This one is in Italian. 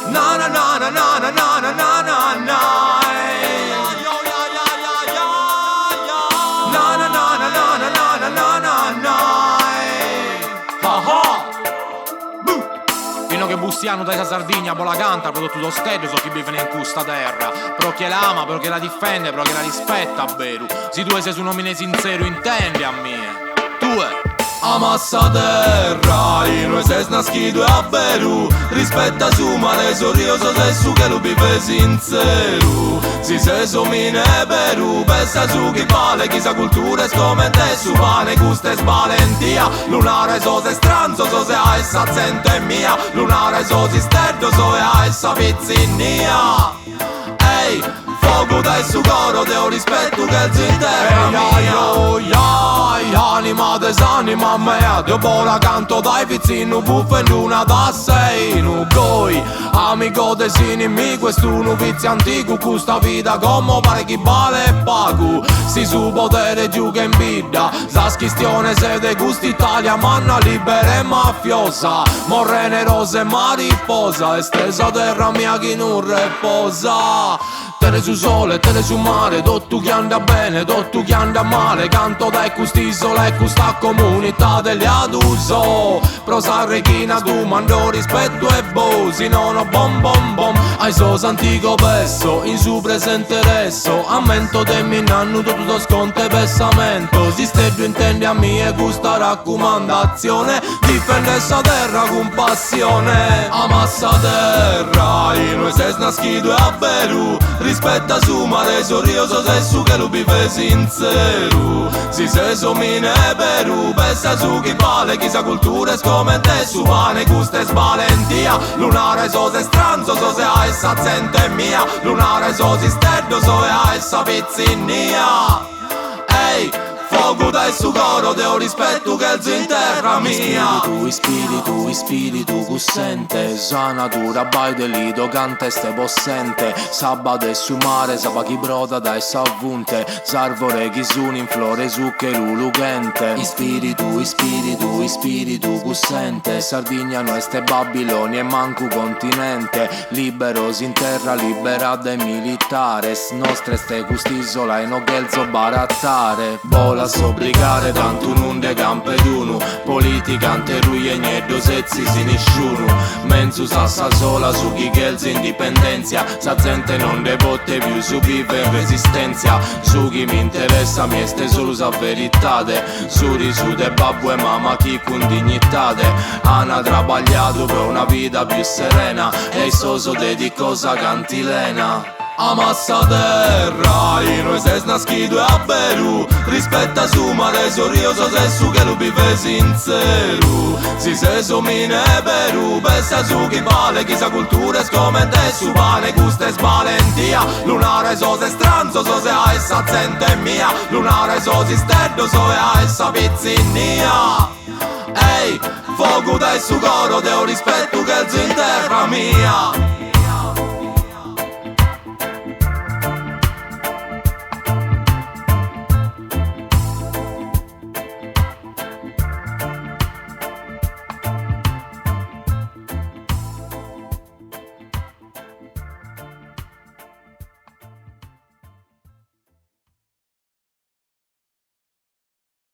Na na na na na na na na na na na. Na na na na na na na na na na na. Fino che bussiano da Sardegna, poi la canta, prodotto lo stedio, so chi vive in questa terra. Però che la ama, però che la difende, però che la rispetta, vero. Se tu sei su un uomo sincero, intendi a me. Tu amassa terra, e noi sei nascido a veru. Rispetta su mare, sorriso sei su che lo vive sincero. Si sei su mine veru, pensa su chi vale, chissà cultura e scomette su pane, gusta e svalentia. Lunare so se stranzo, so se ha essa zente mia. Lunare so si sterdo, so e ha essa pizzinia. Ehi, fuoco dai su coro, deo rispetto che si interra mia. Anima desanima mea, Dio bola canto dai pizzino, buffa in luna da sei. Nu goi, amico desini mi, quest'uno vizio antico, questa vita come pare chi vale e pagu. Si su potere giù che in bidda, sa schistione se de gusti Italia, manna libera e mafiosa. Morrene rose e mariposa, estesa terra mia chi non riposa. Tere su sole, tere su mare, tutto che anda bene, tutto che anda male. Canto dai quest'isola e questa comunità degli aduso. Prosa rechina tu, mando rispetto e bosi, non ho bom bom bom. Ai sos antico pesso, in su presente resso. Ammento de minanno tutto sconto e pessamento. Si steggio intendi a mia questa raccomandazione. Difende sta terra con passione. Amassa terra, e noi sei nascido a veru. Rispetta su mare, sorriso sei su che lo vive sincero. Si sei su mine veru, pensa su chi vale, chissà cultura e scomette su pane, gusta e svalentia. Lunare so se stranzo, so se ha essa zente mia. Lunare so si sterdo, so e ha essa pizzinia. Ehi, fuoco dai su coro, deo rispetto che si interra mia. Spiritu, spiritu, cussente. Sa natura, bai delito, canta e ste possente. Sabato e su mare, sapa chi broda da e savunte. Sarvore chi sun in flore su che lulughente. Spiritu, spiritu, spiritu, cussente. Sardigna no este Babiloni e manco continente. Libero si in terra, libera dai militare. Nostre ste quest'isola e no gelzo barattare. Bola sobbligare, tanto non de campe d'uno. Politica ante lui e niente sezzi si nessuno. Menzu sassa sola su chi gelzi indipendenza. Sa gente non de botte più su vive in resistenza. Su chi mi interessa mi este solo sa veritate. Su risu de babbo e mamma chi con dignitate. Hanno trabagliato per una vita più serena. E il soso dedico sa cantilena. Amassa terra, e noi sei nascido a veru. Rispetta su mare, sorriso sei su che lo vive sincero. Si sei su mine veru, pensa su chi vale, chissà cultura e scomette su pane, gusta e svalentia. Lunare so se stranzo, so se ha essa zente mia. Lunare so si sterdo, so e ha essa pizzinia. Ehi, fuoco dai su coro, deo rispetto che si interra mia.